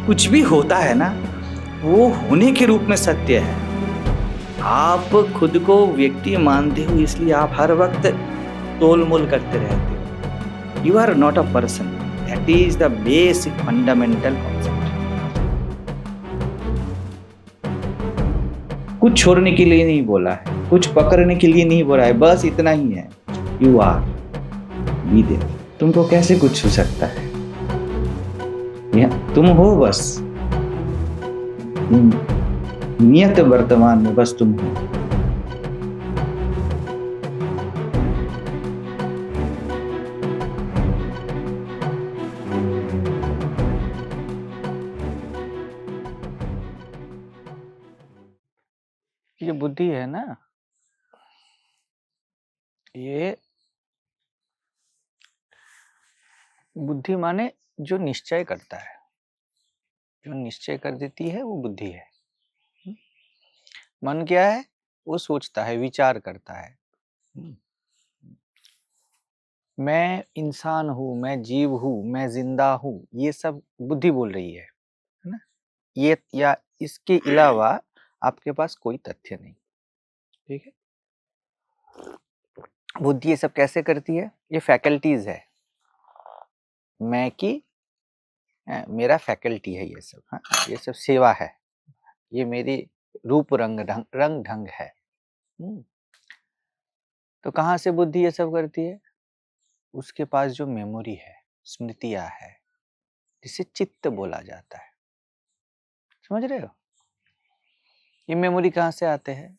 कुछ भी होता है ना, वो होने के रूप में सत्य है। आप खुद को व्यक्ति मानते हो, इसलिए आप हर वक्त तोल-मोल करते रहते हो। You are not a person. That is the basic fundamental concept. कुछ छोड़ने के लिए नहीं बोला है, कुछ पकड़ने के लिए नहीं बोला है, बस इतना ही है। You are, be there. तुमको कैसे कुछ छू सकता है? तुम हो बस। नियत वर्तमान में बस तुम हो। ये बुद्धि है ना, ये बुद्धि माने जो निश्चय करता है, जो निश्चय कर देती है वो बुद्धि है। मन क्या है? वो सोचता है, विचार करता है। मैं इंसान हूँ, मैं जीव हूँ, मैं जिंदा हूँ, ये सब बुद्धि बोल रही है ना। ये या इसके अलावा आपके पास कोई तथ्य नहीं। ठीक है, बुद्धि ये सब कैसे करती है? ये फैकल्टीज है, मैं की मेरा फैकल्टी है ये सब। हाँ, ये सब सेवा है, ये मेरी रूप रंग ढंग है। तो कहाँ से बुद्धि ये सब करती है? उसके पास जो मेमोरी है, स्मृतियां है, जिसे चित्त बोला जाता है। समझ रहे हो? ये मेमोरी कहाँ से आते हैं?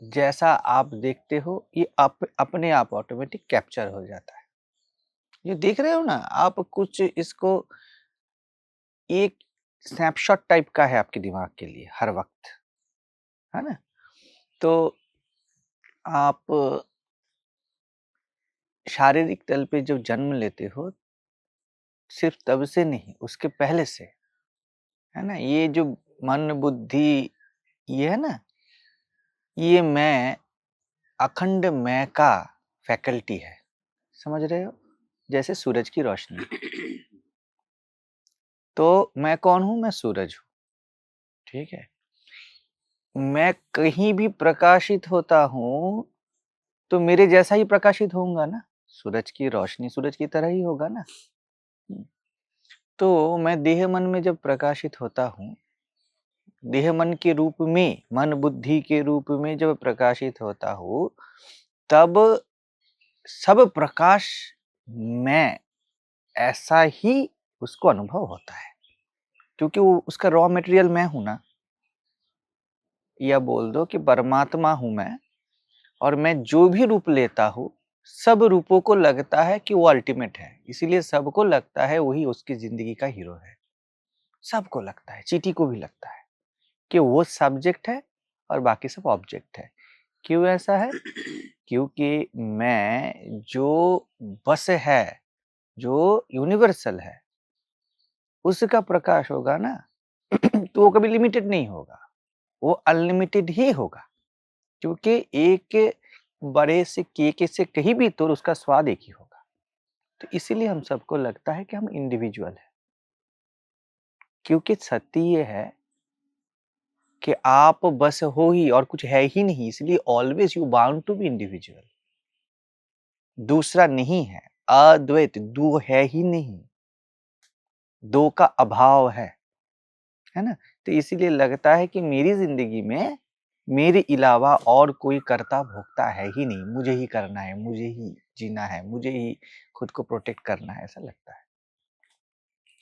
जैसा आप देखते हो ये अपने आप ऑटोमेटिक कैप्चर हो जाता है। ये देख रहे हो ना आप, कुछ इसको एक स्नैपशॉट टाइप का है आपके दिमाग के लिए हर वक्त, है ना। तो आप शारीरिक तल पे जब जन्म लेते हो, सिर्फ तब से नहीं, उसके पहले से, है ना। ये जो मन बुद्धि ये है ना, ये मैं, अखंड मैं का फैकल्टी है। समझ रहे हो? जैसे सूरज की रोशनी, तो मैं कौन हूं? मैं सूरज हूं। ठीक है, मैं कहीं भी प्रकाशित होता हूं तो मेरे जैसा ही प्रकाशित होऊंगा ना। सूरज की रोशनी सूरज की तरह ही होगा ना। तो मैं देह मन में जब प्रकाशित होता हूं, देह मन के रूप में, मन बुद्धि के रूप में जब प्रकाशित होता हूं, तब सब प्रकाश मैं ऐसा ही उसको अनुभव होता है, क्योंकि वो उसका रॉ मटेरियल मैं हूं ना। या बोल दो कि परमात्मा हूं मैं, और मैं जो भी रूप लेता हूं, सब रूपों को लगता है कि वो अल्टीमेट है, इसीलिए सबको लगता है वही उसकी जिंदगी का हीरो है। सबको लगता है, चींटी को भी लगता है कि वो सब्जेक्ट है और बाकी सब ऑब्जेक्ट है। क्यों ऐसा है? क्योंकि मैं जो बस है, जो यूनिवर्सल है, उसका प्रकाश होगा ना तो वो कभी लिमिटेड नहीं होगा, वो अनलिमिटेड ही होगा। क्योंकि एक बड़े से केक से कहीं भी तो उसका स्वाद एक ही होगा। तो इसीलिए हम सबको लगता है कि हम इंडिविजुअल है, क्योंकि सत्य ये है कि आप बस हो ही और कुछ है ही नहीं, इसलिए always you bound to be individual. दूसरा नहीं है, अद्वैत, दो है ही नहीं, दो का अभाव है ना। तो इसीलिए लगता है कि मेरी जिंदगी में मेरे अलावा और कोई कर्ता भोक्ता है ही नहीं, मुझे ही करना है, मुझे ही जीना है, मुझे ही खुद को प्रोटेक्ट करना है, ऐसा लगता है।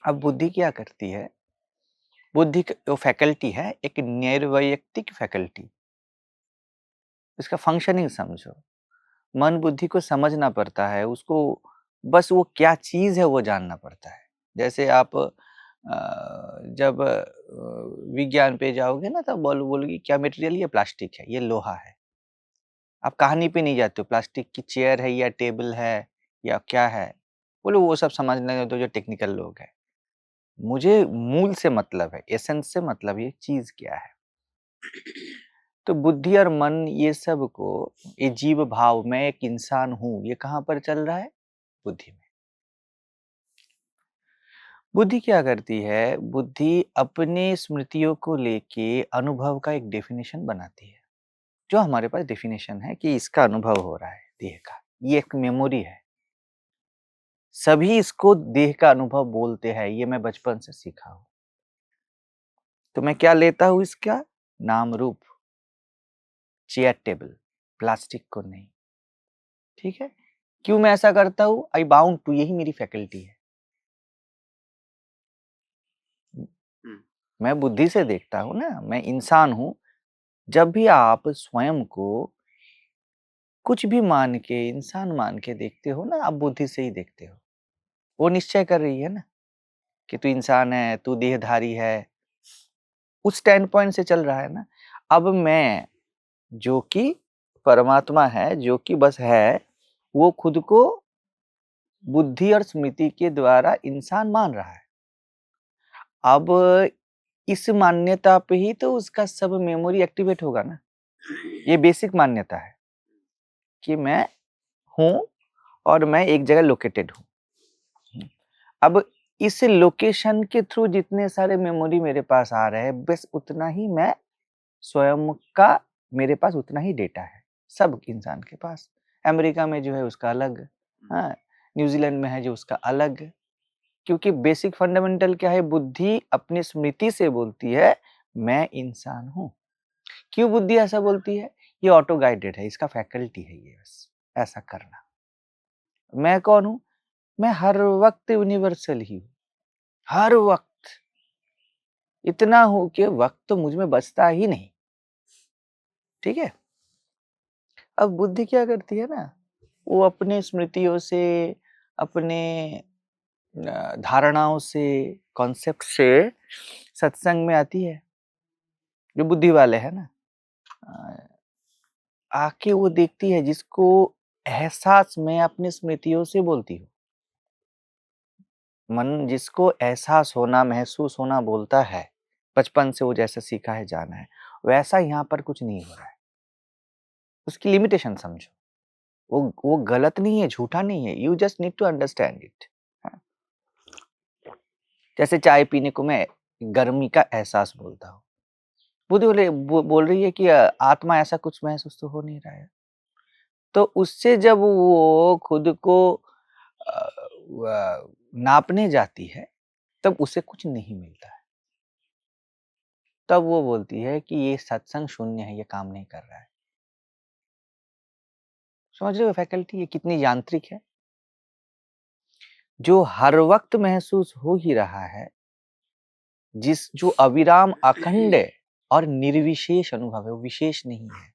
अब बुद्धि क्या करती है? बुद्धि जो फैकल्टी है, एक निर्वैयक्तिक फैकल्टी। इसका फंक्शनिंग समझो। मन बुद्धि को समझना पड़ता है, उसको बस वो क्या चीज है वो जानना पड़ता है। जैसे आप जब विज्ञान पे जाओगे ना, तब बोलोगे क्या मटेरियल? ये प्लास्टिक है, ये लोहा है। आप कहानी पे नहीं जाते हो, प्लास्टिक की चेयर है या टेबल है या क्या है, बोलो वो सब समझने दो जो टेक्निकल लोग हैं। मुझे मूल से मतलब है, एसेंस से मतलब, ये चीज क्या है। तो बुद्धि और मन ये सब को, ये जीव भाव, मैं एक इंसान हूं, ये कहां पर चल रहा है? बुद्धि में। बुद्धि क्या करती है? बुद्धि अपने स्मृतियों को लेके अनुभव का एक डेफिनेशन बनाती है। जो हमारे पास डेफिनेशन है कि इसका अनुभव हो रहा है देह का, ये एक मेमोरी है। सभी इसको देह का अनुभव बोलते हैं, ये मैं बचपन से सीखा हूं। तो मैं क्या लेता हूं इसका? नाम रूप, चेयर टेबल, प्लास्टिक को नहीं। ठीक है? क्यों मैं ऐसा करता हूं? आई बाउंड टू, यही मेरी फैकल्टी है। मैं बुद्धि से देखता हूं ना, मैं इंसान हूं। जब भी आप स्वयं को कुछ भी मान के, इंसान मान के देखते हो ना, आप बुद्धि से ही देखते हो। वो निश्चय कर रही है ना कि तू इंसान है, तू देहधारी है। उस स्टैंड पॉइंट से चल रहा है ना। अब मैं, जो कि परमात्मा है, जो कि बस है, वो खुद को बुद्धि और स्मृति के द्वारा इंसान मान रहा है। अब इस मान्यता पे ही तो उसका सब मेमोरी एक्टिवेट होगा ना। ये बेसिक मान्यता है कि मैं हूं और मैं एक जगह लोकेटेड हूं। अब इस लोकेशन के थ्रू जितने सारे मेमोरी मेरे पास आ रहे हैं, बस उतना ही मैं स्वयं का, मेरे पास उतना ही डेटा है सब इंसान के पास। अमेरिका में जो है उसका अलग, हाँ, न्यूजीलैंड में है जो उसका अलग। क्योंकि बेसिक फंडामेंटल क्या है? बुद्धि अपनी स्मृति से बोलती है मैं इंसान हूं। क्यों बुद्धि ऐसा बोलती है? ये ऑटो गाइडेड है, इसका फैकल्टी है ये बस ऐसा करना। मैं कौन हूं? मैं हर वक्त यूनिवर्सल ही हूं, हर वक्त। इतना हूं कि वक्त तो मुझ में बचता ही नहीं। ठीक है? अब बुद्धि क्या करती है ना, वो अपने स्मृतियों से, अपने धारणाओं से, कॉन्सेप्ट से सत्संग में आती है। जो बुद्धि वाले हैं ना, आके वो देखती है जिसको एहसास मैं अपनी स्मृतियों से बोलती हूँ। मन जिसको एहसास होना, महसूस होना बोलता है, बचपन से वो जैसा सीखा है, जाना है, वैसा यहाँ पर कुछ नहीं हो रहा है। उसकी लिमिटेशन समझो। वो गलत नहीं है, झूठा नहीं है। You just need to understand it. जैसे चाय पीने को मैं गर्मी का एहसास बोलता हूँ, बुद्धि बोल रही है कि आत्मा ऐसा कुछ महसूस तो हो नहीं रहा है। तो उससे जब वो खुद को नापने जाती है, तब उसे कुछ नहीं मिलता है। तब वो बोलती है कि ये सत्संग शून्य है, ये काम नहीं कर रहा है। समझ रहे हो फैकल्टी ये कितनी यांत्रिक है? जो हर वक्त महसूस हो ही रहा है, जो अविराम अखंड और निर्विशेष अनुभव है, वो विशेष नहीं है।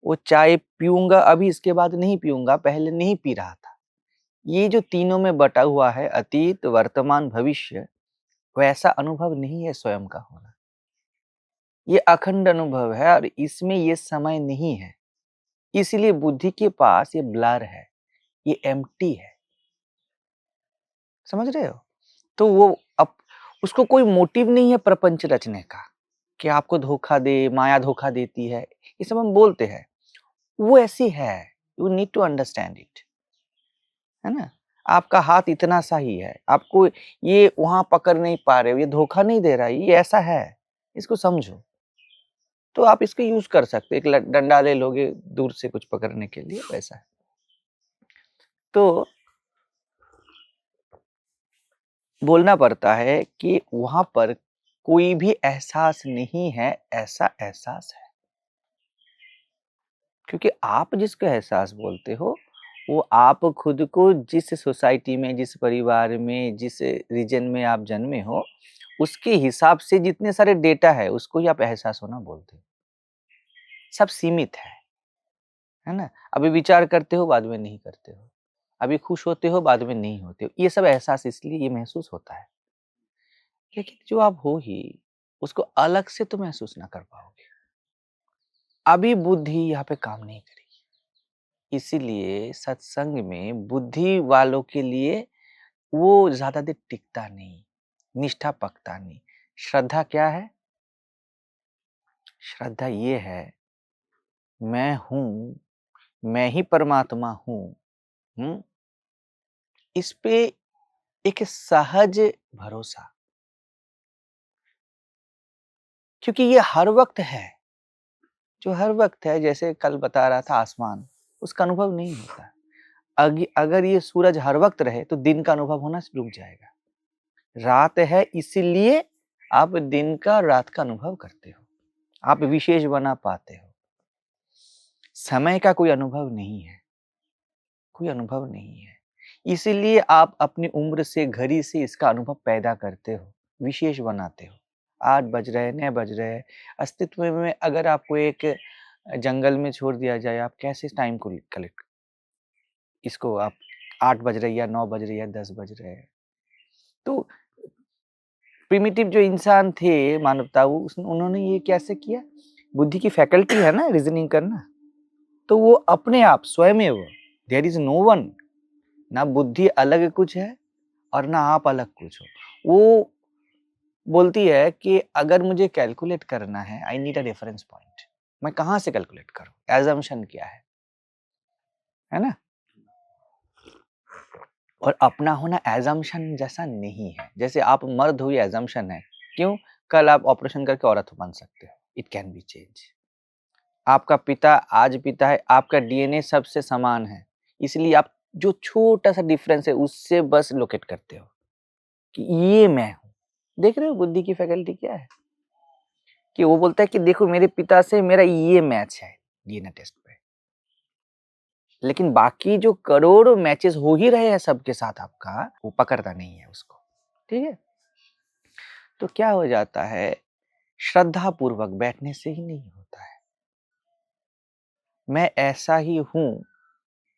वो चाय पीऊंगा अभी, इसके बाद नहीं पीऊंगा, पहले नहीं पी रहा था। ये जो तीनों में बटा हुआ है, अतीत, वर्तमान, भविष्य, वैसा अनुभव नहीं है स्वयं का होना। ये अखंड अनुभव है और इसमें ये समय नहीं है। इसलिए बुद्धि के पास ये ब्लर है, ये एम्प्टी है। समझ रहे हो? तो वो अब उसको कोई मोटिव नहीं है प्रपंच रचने का कि आपको धोखा दे, माया धोखा देती है, ये सब हम बोलते हैं। वो ऐसी है, you need to understand it, है ना? आपका हाथ इतना सा ही है, आपको ये वहां पकड़ नहीं पा रहे हो, ये धोखा नहीं दे रहा है, ये ऐसा है, इसको समझो। तो आप इसको यूज कर सकते, एक डंडा ले लोगे दूर से कुछ पकड़ने के लिए, वैसा है। तो बोलना पड़ता है कि वहां पर कोई भी एहसास नहीं है, ऐसा एहसास है। क्योंकि आप जिसको एहसास बोलते हो, वो आप खुद को जिस सोसाइटी में, जिस परिवार में, जिस रीजन में आप जन्मे हो, उसके हिसाब से जितने सारे डेटा है, उसको ही आप एहसास होना बोलते हो। सब सीमित है ना? अभी विचार करते हो, बाद में नहीं करते हो। अभी खुश होते हो, बाद में नहीं होते हो। ये सब एहसास इसलिए ये महसूस होता है। लेकिन जो आप हो ही, उसको अलग से तो महसूस ना कर पाओगे। अभी बुद्धि यहाँ पे काम नहीं करेगी। इसीलिए सत्संग में बुद्धि वालों के लिए वो ज्यादा देर टिकता नहीं, निष्ठा पकता नहीं। श्रद्धा क्या है? श्रद्धा ये है, मैं हूं, मैं ही परमात्मा हूं। इस पे एक सहज भरोसा, क्योंकि ये हर वक्त है, जो हर वक्त है। जैसे कल बता रहा था आसमान, उसका अनुभव नहीं होता। अगर ये सूरज हर वक्त रहे तो दिन का अनुभव होना रुक जाएगा। रात है इसलिए आप दिन का रात का अनुभव करते हो, आप विशेष बना पाते हो। समय का कोई अनुभव नहीं है, कोई अनुभव नहीं है, इसीलिए आप अपनी उम्र से, घड़ी से इसका अनुभव पैदा करते हो, विशेष बनाते हो। 8 बज रहे, 9 बज रहे, अस्तित्व में अगर आपको एक जंगल में छोड़ दिया जाए, आप कैसे टाइम को कलेक्ट, इसको आप 8 बज रही है, 9 बज रही है, 10 बज रहे हैं। तो प्रिमिटिव जो इंसान थे, मानवता, उन्होंने ये कैसे किया? बुद्धि की फैकल्टी है ना रीजनिंग करना, तो वो अपने आप स्वयं, देयर इज नो वन, ना बुद्धि अलग कुछ है और ना आप अलग कुछ हो। वो बोलती है कि अगर मुझे कैलकुलेट करना है, I need a reference point, मैं कहां से कैलकुलेट करूं, एजम्पशन क्या है ना? और अपना होना एजम्पशन जैसा नहीं है। जैसे आप मर्द हुए, एजम्पशन है, क्यों? कल आप ऑपरेशन करके औरत बन सकते हो, इट कैन बी चेंज। आपका पिता आज पिता है, आपका डीएनए सबसे समान है, इसलिए आप जो छोटा सा डिफरेंस है उससे बस लोकेट करते हो कि ये मैं हूं। देख रहे हो बुद्धि की फैकल्टी क्या है, कि वो बोलता है कि देखो मेरे पिता से मेरा ये मैच है डीएनए टेस्ट पे, लेकिन बाकी जो करोड़ों मैचेस हो ही रहे हैं सबके साथ आपका, वो पकड़ता नहीं है उसको। ठीक है? तो क्या हो जाता है, श्रद्धा पूर्वक बैठने से ही नहीं होता है। मैं ऐसा ही हूं,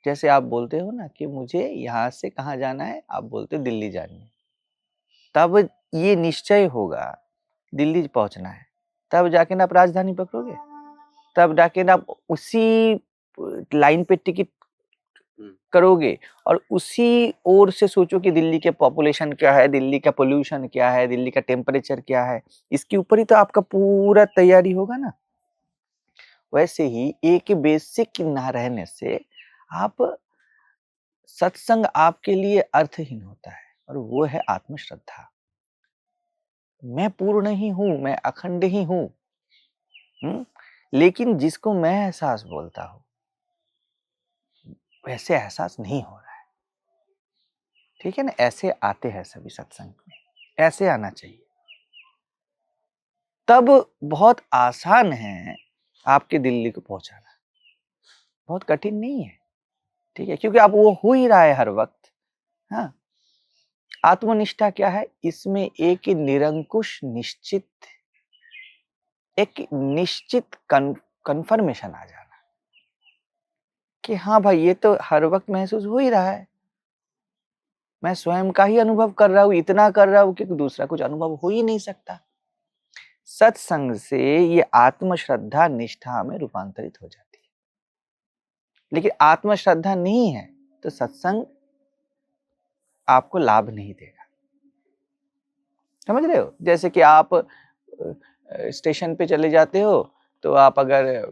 जैसे आप बोलते हो ना कि मुझे यहां से कहां जाना है, आप बोलते हो दिल्ली जानी है, तब ये निश्चय होगा दिल्ली पहुंचना है, तब जाके ना आप राजधानी पकड़ोगे, तब जाके ना आप उसी लाइन पे टिकट करोगे और उसी ओर से सोचो कि दिल्ली के पॉपुलेशन क्या है, दिल्ली का पोल्यूशन क्या है, दिल्ली का टेम्परेचर क्या है, इसके ऊपर ही तो आपका पूरा तैयारी होगा ना। वैसे ही एक बेसिक ना रहने से आप, सत्संग आपके लिए अर्थहीन होता है, और वो है आत्मश्रद्धा। मैं पूर्ण ही हूं, मैं अखंड ही हूं, लेकिन जिसको मैं एहसास बोलता हूं वैसे एहसास नहीं हो रहा है। ठीक है ना? ऐसे आते हैं सभी सत्संग में, ऐसे आना चाहिए, तब बहुत आसान है आपके दिल्ली को पहुंचाना, बहुत कठिन नहीं है। ठीक है? क्योंकि आप वो हो ही रहा है हर वक्त। हाँ, आत्मनिष्ठा क्या है? इसमें एक निरंकुश निश्चित, एक निश्चित कन्फर्मेशन आ जाना कि हाँ भाई, ये तो हर वक्त महसूस हो ही रहा है, मैं स्वयं का ही अनुभव कर रहा हूं, इतना कर रहा हूं कि दूसरा कुछ अनुभव हो ही नहीं सकता। सत्संग से ये आत्मश्रद्धा निष्ठा में रूपांतरित हो जाती है। लेकिन आत्मश्रद्धा नहीं है तो सत्संग आपको लाभ नहीं देगा। समझ रहे हो? जैसे कि आप स्टेशन पे चले जाते हो, तो आप अगर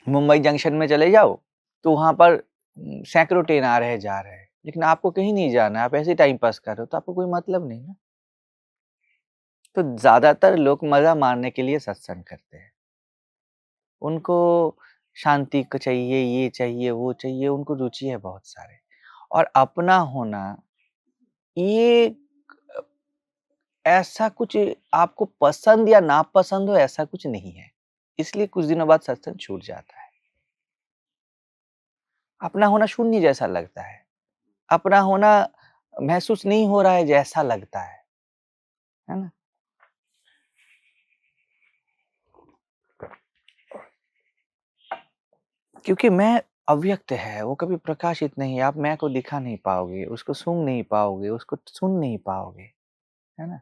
मुंबई जंक्शन में चले जाओ तो वहां पर सैकड़ों ट्रेन आ रहे जा रहे हैं, लेकिन आपको कहीं नहीं जाना, आप ऐसे टाइम पास कर रहे हो, तो आपको कोई मतलब नहीं ना। तो ज्यादातर लोग मजा मारने के लिए सत्संग करते हैं, उनको शांति को चाहिए, ये चाहिए, वो चाहिए, उनको रुचि है बहुत सारे। और अपना होना, ये ऐसा कुछ आपको पसंद या नापसंद हो ऐसा कुछ नहीं है, इसलिए कुछ दिनों बाद सत्संग छूट जाता है। अपना होना शून्य जैसा लगता है, अपना होना महसूस नहीं हो रहा है जैसा लगता है ना? क्योंकि मैं अव्यक्त है, वो कभी प्रकाशित नहीं है, आप मैं को दिखा नहीं पाओगे, उसको सूंघ नहीं पाओगे, उसको सुन नहीं पाओगे, है ना?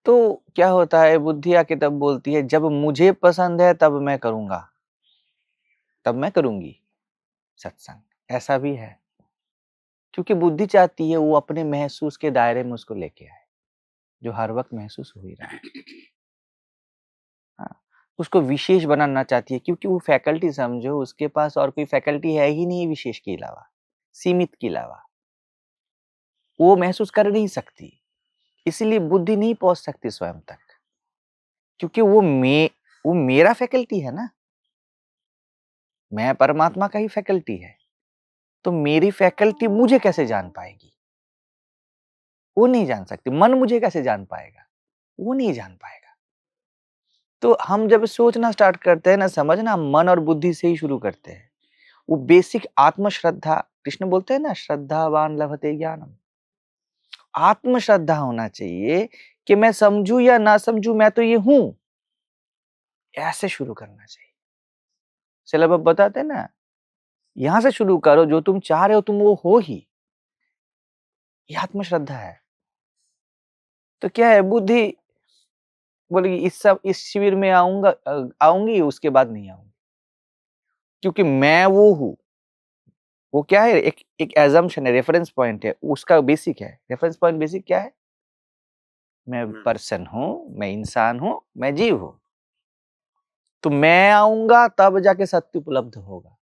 तो क्या होता है, बुद्धि आके तब बोलती है जब मुझे पसंद है तब मैं करूंगा, तब मैं करूंगी सत्संग, ऐसा भी है। क्योंकि बुद्धि चाहती है वो अपने महसूस के दायरे में उसको लेके आए, जो हर वक्त महसूस हो ही रहा है। हाँ, उसको विशेष बनाना चाहती है, क्योंकि वो फैकल्टी, समझो उसके पास और कोई फैकल्टी है ही नहीं विशेष के अलावा, सीमित के अलावा। वो महसूस कर नहीं सकती, इसीलिए बुद्धि नहीं पहुंच सकती स्वयं तक, क्योंकि वो मेरा फैकल्टी है ना, मैं परमात्मा का ही फैकल्टी है, तो मेरी फैकल्टी मुझे कैसे जान पाएगी? वो नहीं जान सकती। मन मुझे कैसे जान पाएगा? वो नहीं जान पाएगा। तो हम जब सोचना स्टार्ट करते हैं ना, समझना मन और बुद्धि से ही शुरू करते हैं। वो बेसिक आत्मश्रद्धा, कृष्ण बोलते हैं ना, श्रद्धावान लभते ज्ञानम। आत्मश्रद्धा होना चाहिए कि मैं समझू या ना समझू, मैं तो ये हूं, ऐसे शुरू करना चाहिए। चलो अब बताते हैं ना, यहां से शुरू करो, जो तुम चाह रहे हो तुम वो हो ही, ये आत्मश्रद्धा है। तो क्या है, बुद्धि बोलेगी इस शिविर में आऊंगी, उसके बाद नहीं आऊंगी, क्योंकि मैं वो हूं। वो क्या है, एक एजम्पशन है, रेफरेंस पॉइंट है, उसका बेसिक है। रेफरेंस पॉइंट बेसिक क्या है? मैं पर्सन हूं, मैं इंसान हूं, मैं जीव हूं, तो मैं आऊंगा तब जाके सत्य उपलब्ध होगा,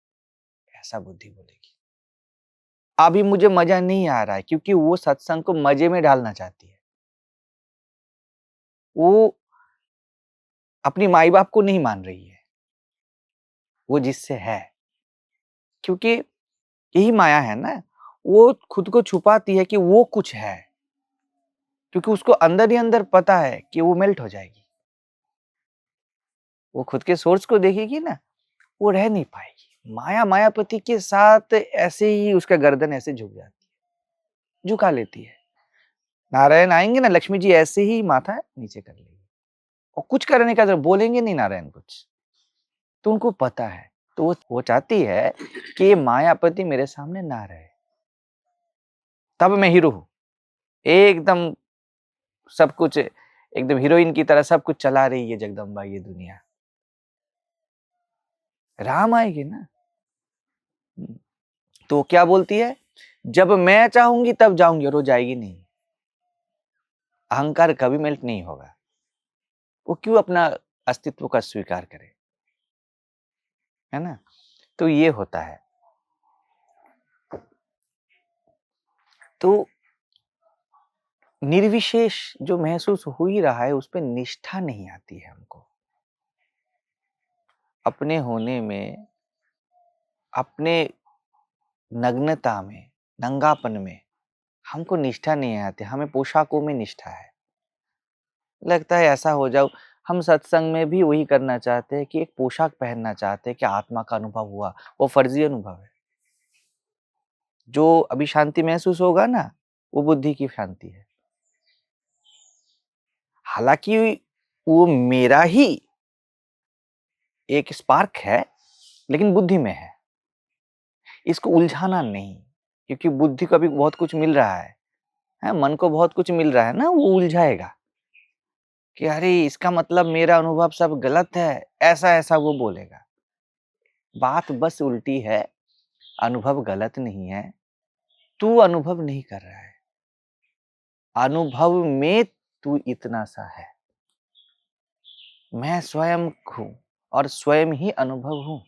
ऐसा बुद्धि बोलेगी। अभी मुझे मजा नहीं आ रहा है, क्योंकि वो सत्संग को मजे में डालना चाहती है। वो अपनी माई बाप को नहीं मान रही है, वो जिससे है, क्योंकि यही माया है ना, वो खुद को छुपाती है कि वो कुछ है, क्योंकि उसको अंदर ही अंदर पता है कि वो मेल्ट हो जाएगी। वो खुद के सोर्स को देखेगी ना, वो रह नहीं पाएगी। मायापति के साथ ऐसे ही उसका गर्दन ऐसे झुक जाती है, झुका लेती है। नारायण आएंगे ना, लक्ष्मी जी ऐसे ही माथा नीचे कर लेगी, और कुछ करने का जब बोलेंगे नहीं नारायण कुछ, तो उनको पता है। तो वो चाहती है कि ये मायापति मेरे सामने ना रहे, तब मैं हीरो हूं, एकदम सब कुछ एकदम हीरोइन की तरह सब कुछ चला रही है जगदम्बा ये दुनिया। राम आएगी ना, तो क्या बोलती है, जब मैं चाहूंगी तब जाऊंगी, और वो जाएगी नहीं। अहंकार कभी मेल्ट नहीं होगा। वो क्यों अपना अस्तित्व का स्वीकार करे, है ना? तो ये होता है। तो निर्विशेष जो महसूस हो ही रहा है, उस पर निष्ठा नहीं आती है हमको। अपने होने में, अपने नग्नता में, नंगापन में हमको निष्ठा नहीं आती। हमें पोशाकों में निष्ठा है, लगता है ऐसा हो जाओ। हम सत्संग में भी वही करना चाहते हैं कि एक पोशाक पहनना चाहते हैं कि आत्मा का अनुभव हुआ, वो फर्जी अनुभव है। जो अभी शांति महसूस होगा ना, वो बुद्धि की शांति है। हालांकि वो मेरा ही एक स्पार्क है, लेकिन बुद्धि में है। इसको उलझाना नहीं, क्योंकि बुद्धि को अभी बहुत कुछ मिल रहा है, मन को बहुत कुछ मिल रहा है ना, वो उलझाएगा कि अरे इसका मतलब मेरा अनुभव सब गलत है, ऐसा ऐसा वो बोलेगा। बात बस उल्टी है, अनुभव गलत नहीं है, तू अनुभव नहीं कर रहा है। अनुभव में तू इतना सा है, मैं स्वयं हूं और स्वयं ही अनुभव हूं।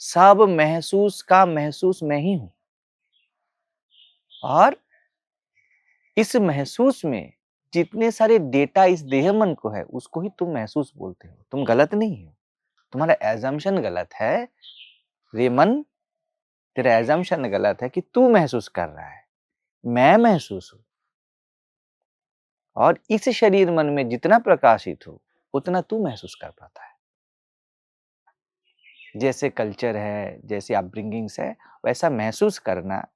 सब महसूस का महसूस मैं ही हूं, और इस महसूस में जितने सारे डेटा इस देह मन को है, उसको ही तुम महसूस बोलते हो। तुम गलत नहीं हो, तुम्हारा एजम्पशन गलत है रे मन, तेरा एजम्पशन गलत है कि तू महसूस कर रहा है, मैं महसूस हूं। और इस शरीर मन में जितना प्रकाशित हो, उतना तू महसूस कर पाता है। जैसे कल्चर है, जैसे अपब्रिंगिंग्स है, वैसा महसूस करना,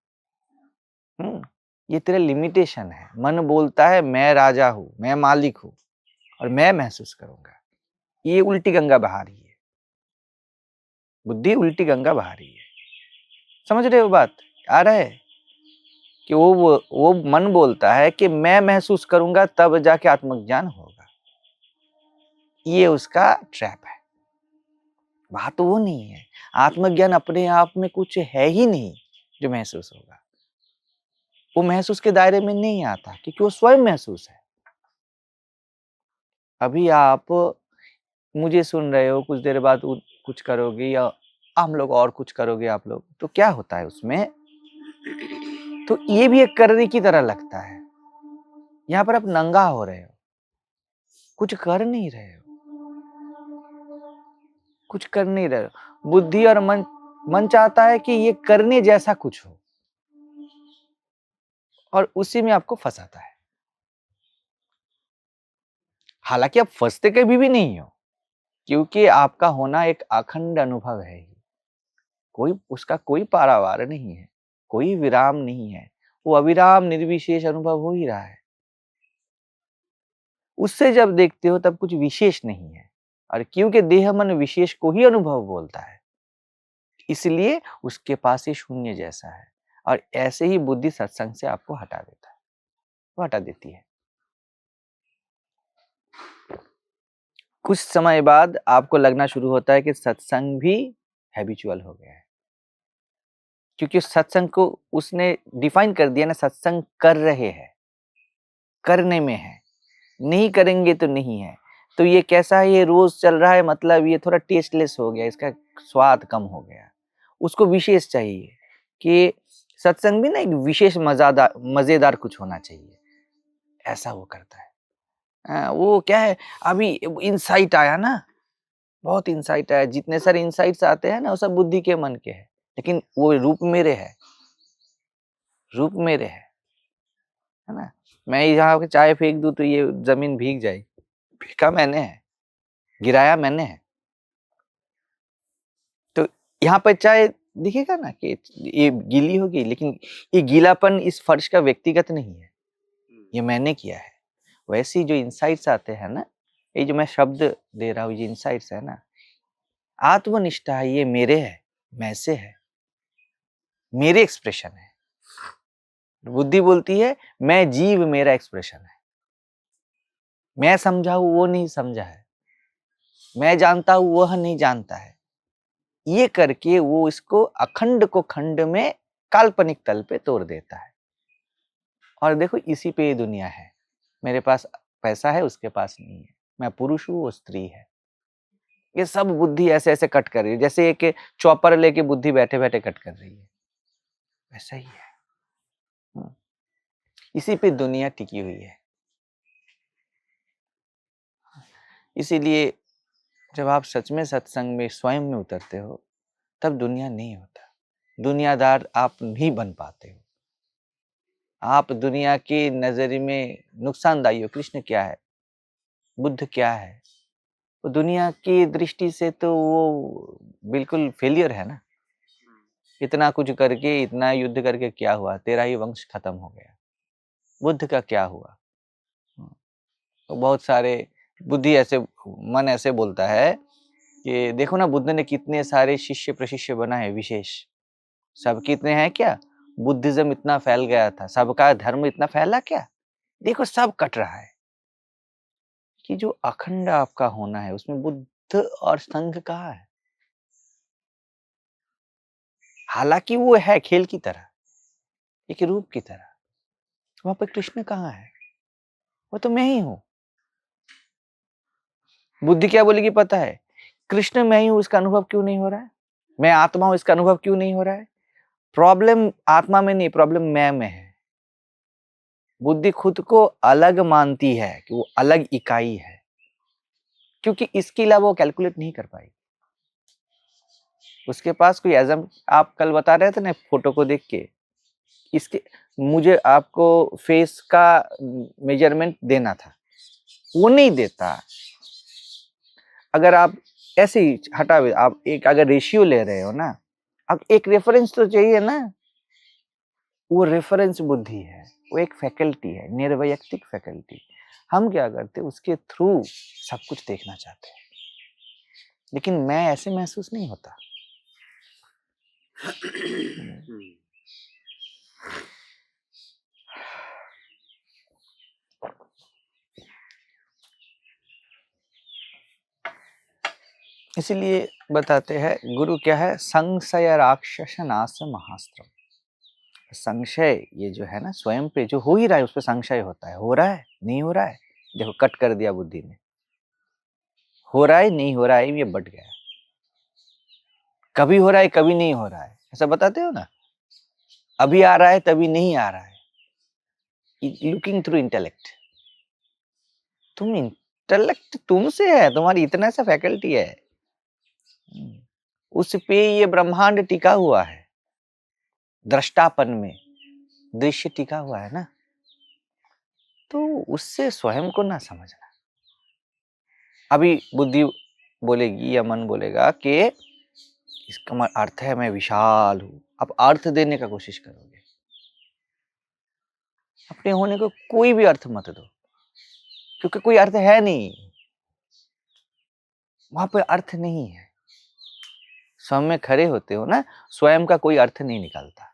ये तेरा लिमिटेशन है। मन बोलता है मैं राजा हूं, मैं मालिक हूं, और मैं महसूस करूंगा। ये उल्टी गंगा बहा रही है, बुद्धि उल्टी गंगा बहा रही है। समझ रहे हो बात? आ रहा है कि वो मन बोलता है कि मैं महसूस करूंगा तब जाके आत्मज्ञान होगा। ये उसका ट्रैप है। बात वो नहीं है। आत्मज्ञान अपने आप में कुछ है ही नहीं जो महसूस होगा। वो महसूस के दायरे में नहीं आता, क्योंकि वो स्वयं महसूस है। अभी आप मुझे सुन रहे हो, कुछ देर बाद कुछ करोगे, या हम लोग और कुछ करोगे आप लोग, तो क्या होता है उसमें? तो ये भी एक करने की तरह लगता है। यहाँ पर आप नंगा हो रहे हो, कुछ कर नहीं रहे हो, कुछ कर नहीं रहे हो। बुद्धि और मन चाहता है कि ये करने जैसा कुछ हो, और उसी में आपको फंसाता है। हालांकि आप फंसते कभी भी नहीं हो, क्योंकि आपका होना एक अखंड अनुभव है ही। उसका कोई पारावार नहीं है, कोई विराम नहीं है, वो अविराम निर्विशेष अनुभव हो ही रहा है। उससे जब देखते हो तब कुछ विशेष नहीं है, और क्योंकि देह मन विशेष को ही अनुभव बोलता है, इसलिए उसके पास ही शून्य जैसा है। और ऐसे ही बुद्धि सत्संग से आपको हटा देता है, वो हटा देती है। कुछ समय बाद आपको लगना शुरू होता है कि सत्संग भी हैबिचुअल हो गया है, क्योंकि सत्संग को उसने डिफाइन कर दिया ना, सत्संग कर रहे हैं, करने में है, नहीं करेंगे तो नहीं है। तो ये कैसा है, ये रोज चल रहा है, मतलब ये थोड़ा टेस्टलेस हो गया, इसका स्वाद कम हो गया। उसको विशेष चाहिए कि सत्संग भी ना एक विशेष मजेदार कुछ होना चाहिए, ऐसा वो करता है। वो क्या है, अभी इंसाइट आया ना, बहुत इंसाइट आया, जितने सारे इंसाइट्स आते हैं ना वो सब बुद्धि के मन के हैं, लेकिन वो रूप मेरे है, रूप मेरे है ना। मैं यहाँ पे चाय फेंक दूं तो ये जमीन भीग जाएगी, फेंका मैंने है, गिराया मैंने है। तो यहाँ पर चाय दिखेगा ना कि ये गीली होगी, लेकिन ये गीलापन इस फर्श का व्यक्तिगत नहीं है, ये मैंने किया है। वैसे जो इंसाइट्स आते हैं ना, ये जो मैं शब्द दे रहा हूँ, ये इंसाइट्स है ना, आत्मनिष्ठा है, ये मेरे है, मैं से है, मेरे एक्सप्रेशन है। बुद्धि बोलती है मैं जीव, मेरा एक्सप्रेशन है, मैं समझा हूं वो नहीं समझा है, मैं जानता हूं वह नहीं जानता है। ये करके वो इसको अखंड को खंड में काल्पनिक तल पे तोड़ देता है। और देखो इसी पे ये दुनिया है, मेरे पास पैसा है, उसके पास नहीं है, मैं पुरुष हूं, वो स्त्री है। ये सब बुद्धि ऐसे ऐसे कट कर रही है, जैसे एक चॉपर लेके बुद्धि बैठे बैठे कट कर रही है, वैसा ही है। इसी पे दुनिया टिकी हुई है। इसीलिए जब आप सच में सत्संग में स्वयं में उतरते हो, तब दुनिया नहीं होता, दुनियादार आप नहीं बन पाते हो। आप दुनिया की नजर में नुकसानदायी हो। कृष्ण क्या है, बुद्ध क्या है, वो दुनिया की दृष्टि से तो वो बिल्कुल फेलियर है ना। इतना कुछ करके, इतना युद्ध करके क्या हुआ, तेरा ही वंश खत्म हो गया। बुद्ध का क्या हुआ? तो बहुत सारे बुद्धि ऐसे, मन ऐसे बोलता है कि देखो ना, बुद्ध ने कितने सारे शिष्य प्रशिष्य बनाए विशेष, सब कितने हैं क्या? बुद्धिज्म इतना फैल गया था, सबका धर्म इतना फैला क्या? देखो सब कट रहा है। कि जो अखंड आपका होना है उसमें बुद्ध और संघ कहाँ है? हालांकि वो है खेल की तरह, एक रूप की तरह, वहां पर कृष्ण कहाँ है? वो तो मैं ही हूं। बुद्धि क्या बोलेगी पता है? कृष्ण मैं ही हूं, इसका अनुभव क्यों नहीं हो रहा है? मैं आत्मा हूं, इसका अनुभव क्यों नहीं हो रहा है? प्रॉब्लम आत्मा में नहीं, प्रॉब्लम मैं में है। बुद्धि खुद को अलग मानती है कि वो अलग इकाई है, क्योंकि इसके अलावा वो कैलकुलेट नहीं कर पाई। उसके पास कोई एजम, आप कल बता रहे थे ना फोटो को देख के, इसके मुझे आपको फेस का मेजरमेंट देना था, वो नहीं देता। अगर आप ऐसे ही हटावे, आप एक अगर रेशियो ले रहे हो ना, अब एक रेफरेंस तो चाहिए ना। वो रेफरेंस बुद्धि है, वो एक फैकल्टी है, निर्वैयक्तिक फैकल्टी। हम क्या करते, उसके थ्रू सब कुछ देखना चाहते हैं, लेकिन मैं ऐसे महसूस नहीं होता। इसीलिए बताते हैं गुरु क्या है, संशय राक्षस नाश महास्त्र। संशय ये जो है ना, स्वयं पे जो हो ही रहा है उस पर संशय होता है, हो रहा है नहीं हो रहा है, देखो कट कर दिया बुद्धि ने, हो रहा है नहीं हो रहा है, ये बट गया, कभी हो रहा है कभी नहीं हो रहा है, ऐसा बताते हो ना। अभी आ रहा है तभी नहीं आ रहा है, लुकिंग थ्रू इंटेलेक्ट। तुम इंटेलेक्ट तुमसे है, तुम्हारी इतना सा फैकल्टी है, उस पे ये ब्रह्मांड टिका हुआ है, दृष्टापन में दृश्य टिका हुआ है ना, तो उससे स्वयं को ना समझना। अभी बुद्धि बोलेगी या मन बोलेगा कि इसका अर्थ है मैं विशाल हूं, अब अर्थ देने का कोशिश करोगे, अपने होने को कोई भी अर्थ मत दो, क्योंकि कोई अर्थ है नहीं, वहां पर अर्थ नहीं है। स्वयं में खड़े होते हो ना, स्वयं का कोई अर्थ नहीं निकलता,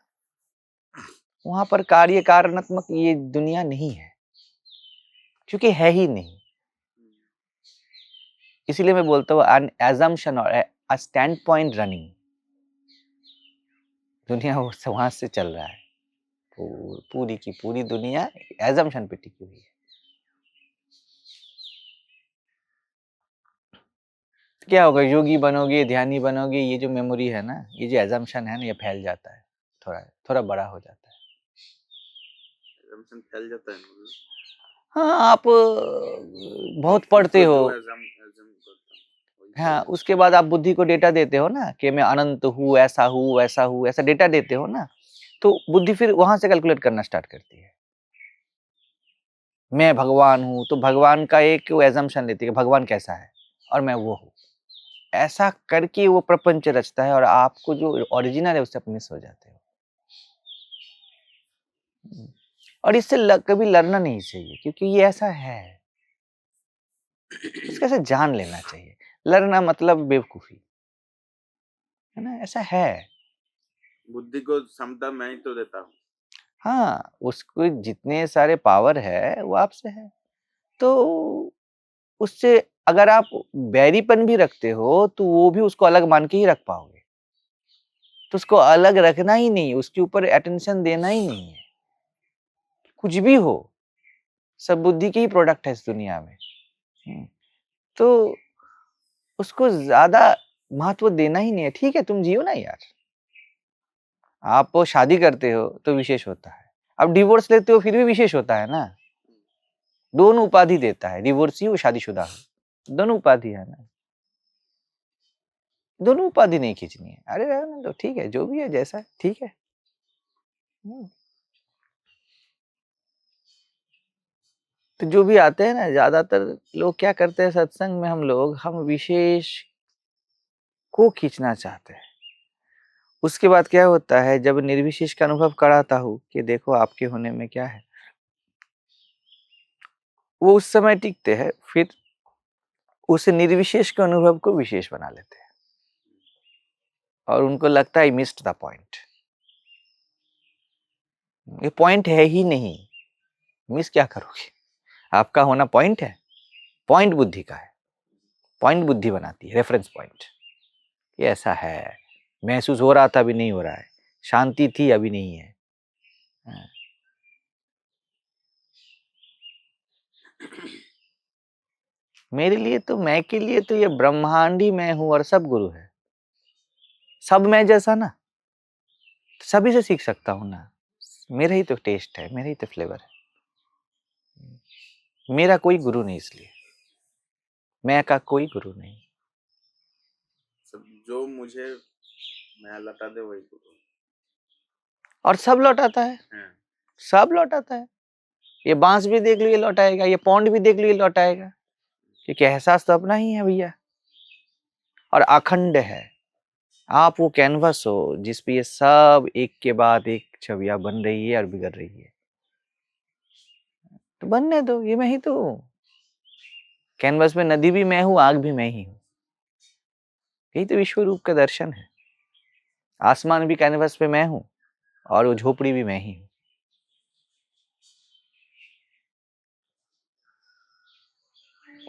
वहां पर कार्य कारणात्मक ये दुनिया नहीं है, क्योंकि है ही नहीं। इसीलिए मैं बोलता हूँ एन एजम्पशन और अ स्टैंड पॉइंट रनिंग, दुनिया वहां से चल रहा है, पूरी की पूरी दुनिया एजम्पशन पे टिकी हुई है। क्या होगा, योगी बनोगे, ध्यानी बनोगे, ये जो मेमोरी है ना, ये जो एजम्पशन है ना, ये फैल जाता है, थोड़ा थोड़ा बड़ा हो जाता है। एजम्पशन फैल जाता है। हाँ, आप बहुत पढ़ते हो, हाँ, उसके बाद आप बुद्धि को डेटा देते हो ना कि मैं अनंत हूँ, ऐसा हूँ, वैसा हूँ, ऐसा डेटा देते हो ना, तो बुद्धि फिर वहां से कैलकुलेट करना स्टार्ट करती है। मैं भगवान हूँ, तो भगवान का एक एजम्पशन लेती है, भगवान कैसा है और मैं वो हूँ, ऐसा करके वो प्रपंच रचता है, और आपको जो ओरिजिनल है उससे आप मिस हो जाते हो। और इससे कभी लड़ना नहीं चाहिए, क्योंकि ये ऐसा है, इसको ऐसे जान लेना चाहिए। लड़ना मतलब बेवकूफी है ना, ऐसा है। बुद्धि को क्षमता मैं ही तो देता हूँ। हाँ, उसको जितने सारे पावर है वो आपसे है, तो उससे अगर आप बैरीपन भी रखते हो तो वो भी उसको अलग मान के ही रख पाओगे, तो उसको अलग रखना ही नहीं, उसके ऊपर अटेंशन देना ही नहीं है। कुछ भी हो, सब बुद्धि के ही प्रोडक्ट है इस दुनिया में, तो उसको ज्यादा महत्व देना ही नहीं है। ठीक है, तुम जियो ना यार, आप शादी करते हो तो विशेष होता है, अब डिवोर्स लेते हो फिर भी विशेष होता है ना, दोनों उपाधि देता है, डिवोर्सी हो शादीशुदा हो, दोनों उपाधि है ना, दोनों उपाधि नहीं खींचनी है। अरे रहने दो, ठीक है, जो भी है जैसा है ठीक है। तो जो भी आते हैं ना, ज्यादातर लोग क्या करते हैं सत्संग में, हम विशेष को खींचना चाहते हैं। उसके बाद क्या होता है, जब निर्विशेष का अनुभव कराता हूँ कि देखो आपके होने में क्या है, वो उस समय टिकते हैं, फिर उस निर्विशेष के अनुभव को विशेष बना लेते हैं, और उनको लगता है मिस्ड द पॉइंट, ये पॉइंट है ही नहीं, मिस क्या करोगे, आपका होना पॉइंट है, पॉइंट बुद्धि का है, पॉइंट बुद्धि बनाती है, रेफरेंस पॉइंट। ये ऐसा है, महसूस हो रहा था अभी नहीं हो रहा है, शांति थी अभी नहीं है। मेरे लिए तो, मैं के लिए तो ये ब्रह्मांड ही मैं हूं और सब गुरु है, सब मैं जैसा ना, सभी से सीख सकता हूं ना, मेरा ही तो टेस्ट है, मेरा ही तो फ्लेवर है, मेरा कोई गुरु नहीं, इसलिए मैं का कोई गुरु नहीं, जो मुझे मैं लौटा दे वही गुरु, और सब लौटाता है, सब लौटाता है। ये बांस भी देख लो ये लौटाएगा, ये पौंड भी देख लो ये लौटाएगा, क्योंकि एहसास तो अपना ही है भैया, और अखंड है। आप वो कैनवस हो जिस पे ये सब एक के बाद एक छवियां बन रही है और बिगड़ रही है, तो बनने दो, ये मैं ही तो हूं, कैनवस में नदी भी मैं हूं, आग भी मैं ही हूं, यही तो विश्व रूप का दर्शन है। आसमान भी कैनवस पे मैं हूं, और वो झोपड़ी भी मैं ही हूं।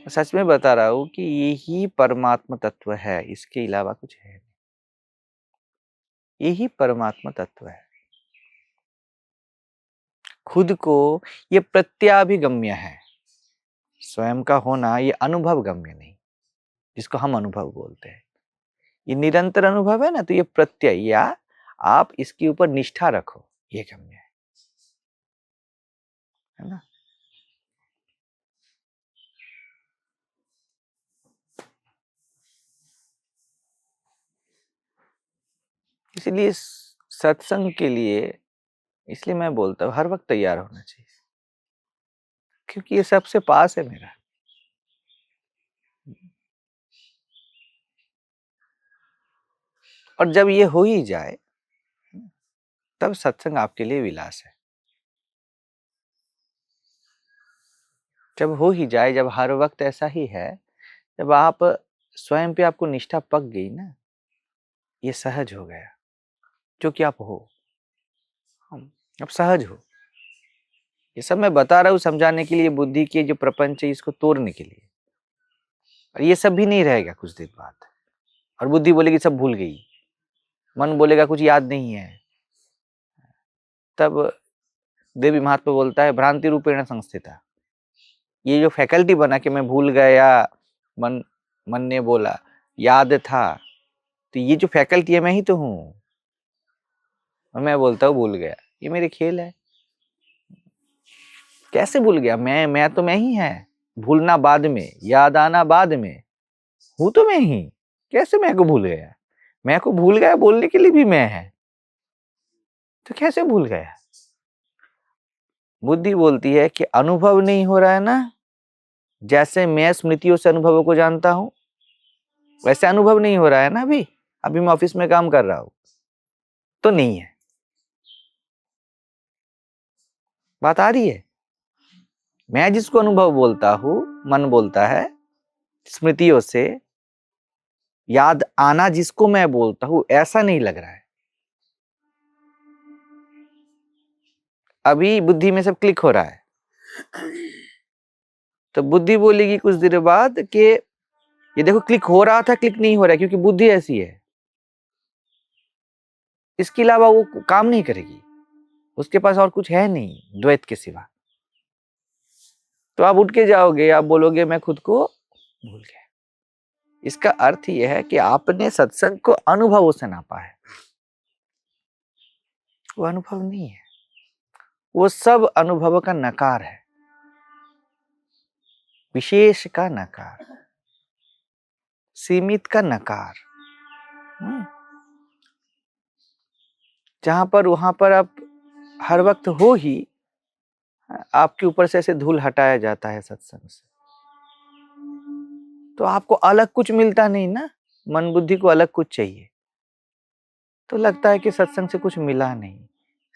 सच में बता रहा हूं कि यही परमात्मा तत्व है, इसके अलावा कुछ है नहीं, यही परमात्मा तत्व है। खुद को ये प्रत्याभिगम्य है, स्वयं का होना ये अनुभव गम्य नहीं, जिसको हम अनुभव बोलते हैं, ये निरंतर अनुभव है ना, तो ये प्रत्यय, या आप इसके ऊपर निष्ठा रखो, ये गम्य है ना। इसलिए सत्संग के लिए, इसलिए मैं बोलता हूँ हर वक्त तैयार होना चाहिए, क्योंकि ये सबसे पास है मेरा। और जब ये हो ही जाए तब सत्संग आपके लिए विलास है। जब हो ही जाए, जब हर वक्त ऐसा ही है, जब आप स्वयं पे आपको निष्ठा पक गई ना, ये सहज हो गया, जो कि आप हो, अब सहज हो। ये सब मैं बता रहा हूँ समझाने के लिए, बुद्धि के जो प्रपंच है इसको तोड़ने के लिए। और ये सब भी नहीं रहेगा कुछ देर बाद, और बुद्धि बोलेगी सब भूल गई, मन बोलेगा कुछ याद नहीं है। तब देवी महात्मा बोलता है भ्रांति रूपेण संस्थिता। ये जो फैकल्टी बना कि मैं भूल गया, मन ने बोला, याद था, तो ये जो फैकल्टी है मैं ही तो हूं। और मैं बोलता हूँ भूल गया, ये मेरे खेल है। कैसे भूल गया? मैं तो मैं ही है। भूलना बाद में, याद आना बाद में, हूं तो मैं ही। कैसे मैं को भूल गया? मैं को भूल गया बोलने के लिए भी मैं है, तो कैसे भूल गया? बुद्धि बोलती है कि अनुभव नहीं हो रहा है ना, जैसे मैं स्मृतियों से अनुभवों को जानता हूं वैसे अनुभव नहीं हो रहा है ना। अभी मैं ऑफिस में काम कर रहा हूं तो नहीं है। बात आ रही है? मैं जिसको अनुभव बोलता हूं, मन बोलता है, स्मृतियों से याद आना जिसको मैं बोलता हूं, ऐसा नहीं लग रहा है। अभी बुद्धि में सब क्लिक हो रहा है, तो बुद्धि बोलेगी कुछ देर बाद कि ये देखो क्लिक हो रहा था, क्लिक नहीं हो रहा है, क्योंकि बुद्धि ऐसी है, इसके अलावा वो काम नहीं करेगी, उसके पास और कुछ है नहीं द्वैत के सिवा। तो आप उठ के जाओगे, आप बोलोगे मैं खुद को भूल गया। इसका अर्थ यह है कि आपने सत्संग को अनुभवों से नापा है। वो अनुभव नहीं है, वो सब अनुभव का नकार है, विशेष का नकार, सीमित का नकार। जहां पर वहां पर आप हर वक्त हो ही, आपके ऊपर से ऐसे धूल हटाया जाता है सत्संग से, तो आपको अलग कुछ मिलता नहीं ना। मन बुद्धि को अलग कुछ चाहिए, तो लगता है कि सत्संग से कुछ मिला नहीं।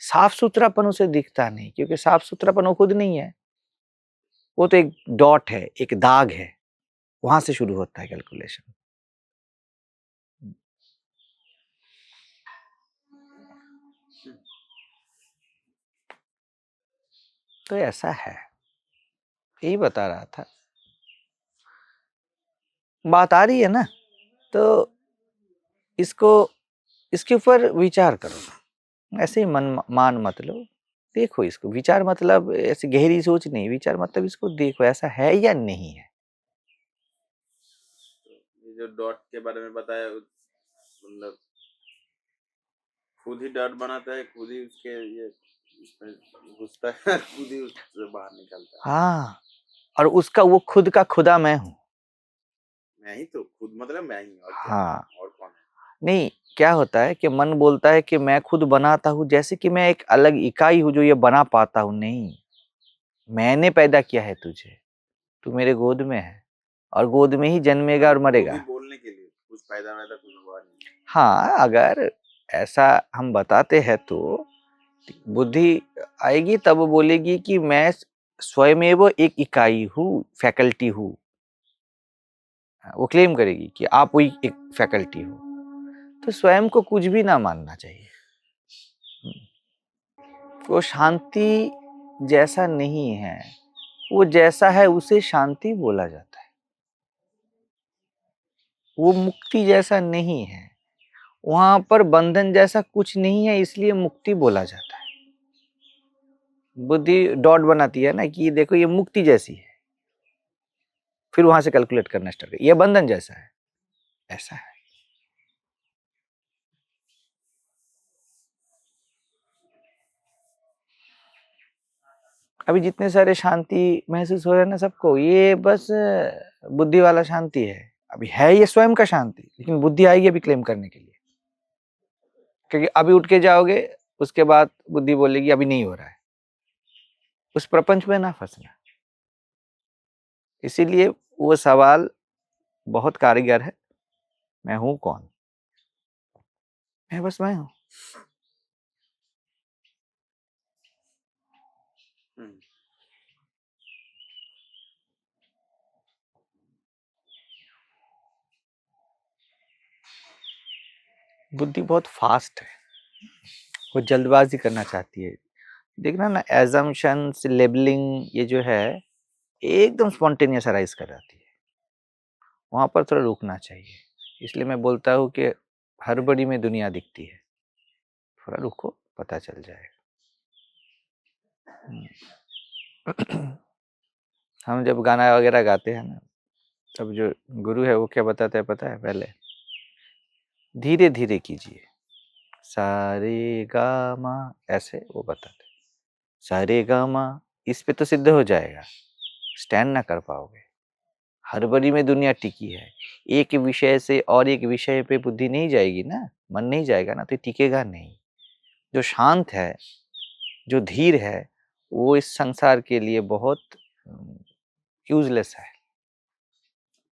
साफ सुथरापन उसे दिखता नहीं, क्योंकि साफ सुथरापन वो खुद नहीं है, वो तो एक डॉट है, एक दाग है, वहां से शुरू होता है कैलकुलेशन। तो ऐसा है, यही बता रहा था। बात आ रही है ना, तो इसके ऊपर विचार करो, ऐसे ही मान मत लो, देखो इसको। विचार मतलब ऐसी गहरी सोच नहीं, विचार मतलब इसको देखो ऐसा है या नहीं है। ये जो डॉट के बारे में बताया, मतलब खुद ही डॉट बनाता है, खुद ही उसके ये उसमें घुसता है, खुद ही उससे बाहर निकलता है। हाँ, और उसका वो खुद का खुदा मैं हूँ। मैं ही तो खुद, मतलब मैं ही, और क्या? हाँ, और कौन है? नहीं, क्या होता है कि मन बोलता है कि मैं खुद बनाता हूँ, जैसे कि मैं एक अलग इकाई हूँ जो ये बना पाता हूँ। नहीं, मैंने पैदा किया है तुझे, तू मेरे गोद में है, और गोद में ही जन्मेगा और मरेगा। बोलने के लिए कुछ फायदा वैदा कुछ हुआ नहीं। हाँ, अगर ऐसा हम बताते हैं तो बुद्धि आएगी, तब बोलेगी कि मैं स्वयमेव एक इकाई हूँ, फैकल्टी हूँ। वो क्लेम करेगी कि आप वही एक फैकल्टी हो। तो स्वयं को कुछ भी ना मानना चाहिए। वो शांति जैसा नहीं है, वो जैसा है उसे शांति बोला जाता है। वो मुक्ति जैसा नहीं है, वहां पर बंधन जैसा कुछ नहीं है, इसलिए मुक्ति बोला जाता है। बुद्धि डॉट बनाती है ना कि देखो ये मुक्ति जैसी है, फिर वहां से कैलकुलेट करना स्टार्ट कर, ये बंधन जैसा है, ऐसा है। अभी जितने सारे शांति महसूस हो रहे हैं ना सबको, ये बस बुद्धि वाला शांति है। अभी है ये स्वयं का शांति, लेकिन बुद्धि आएगी अभी क्लेम करने के लिए, क्योंकि अभी उठ के जाओगे, उसके बाद बुद्धि बोलेगी अभी नहीं हो रहा है। उस प्रपंच में ना फंसना। इसीलिए वो सवाल बहुत कारीगर है, मैं हूं कौन? मैं बस मैं हूं। हम्म, बुद्धि बहुत फास्ट है, वो जल्दबाजी करना चाहती है। देखना ना, एजम्पशंस, लेबलिंग, ये जो है एकदम स्पॉन्टेनियस अराइज कर जाती है। वहां पर थोड़ा रुकना चाहिए। इसलिए मैं बोलता हूँ कि हड़बड़ी में दुनिया दिखती है, थोड़ा रुको, पता चल जाएगा। हम जब गाना वगैरह गाते हैं ना, तब जो गुरु है वो क्या बताता है पता है? पहले धीरे धीरे कीजिए, सारे गा मा, ऐसे वो बताते। सारे गा मा, इस पे तो सिद्ध हो जाएगा, स्टैंड ना कर पाओगे। हड़बड़ी में दुनिया टिकी है। एक विषय से और एक विषय पे बुद्धि नहीं जाएगी ना, मन नहीं जाएगा ना, तो टिकेगा नहीं। जो शांत है, जो धीर है, वो इस संसार के लिए बहुत यूजलेस है।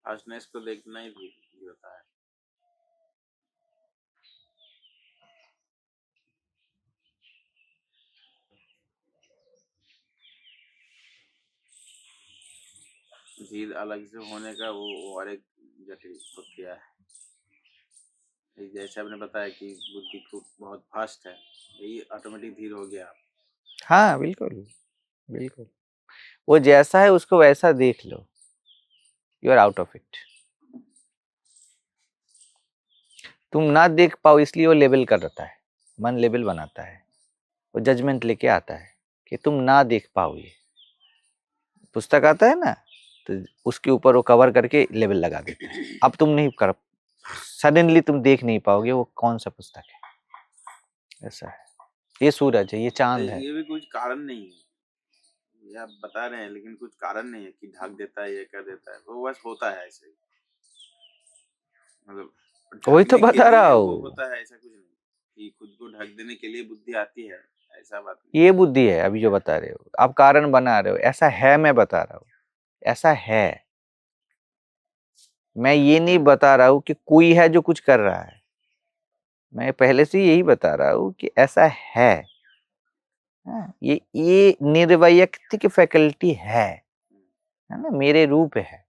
फास्टनेस को देखना ही भी होता है। धीर अलग से होने का वो और एक जटिल प्रक्रिया है। जैसे आपने बताया कि बुद्धि खूब बहुत फास्ट है, यही ऑटोमेटिक धीर हो गया। हाँ बिल्कुल बिल्कुल, वो जैसा है उसको वैसा देख लो, you are out of it. तुम ना देख पाओ इसलिए वो लेबल कर देता है, मन लेबल बनाता है, वो जजमेंट लेके आता है कि तुम ना देख पाओ। ये पुस्तक आता है ना, तो उसके ऊपर वो कवर करके लेबल लगा देते हैं। अब तुम नहीं कर, सडनली तुम देख नहीं पाओगे वो कौन सा पुस्तक है। ऐसा है, ये सूरज है, ये चांद है। ये भी कुछ कारण नहीं है, ये आप बता रहे हैं, लेकिन कुछ कारण नहीं है कि ढक देता है, ये कर देता है, वो बस होता है ऐसे ही। मतलब वही तो ढकने के बता लिए रहा वो हूँ, होता है, ऐसा कुछ नहीं कि खुद को ढक देने के लिए बुद्धि आती है, ऐसा बात नहीं। ये बुद्धि है अभी जो बता रहे हो, आप कारण बना रहे हो। ऐसा है, मैं बता रहा हूँ ऐसा है। मैं ये नहीं बता रहा हूँ कि कोई है जो कुछ कर रहा है, मैं पहले से यही बता रहा हूँ कि ऐसा है। ये निर्वैयक्तिक फैकल्टी है ना, मेरे रूप है।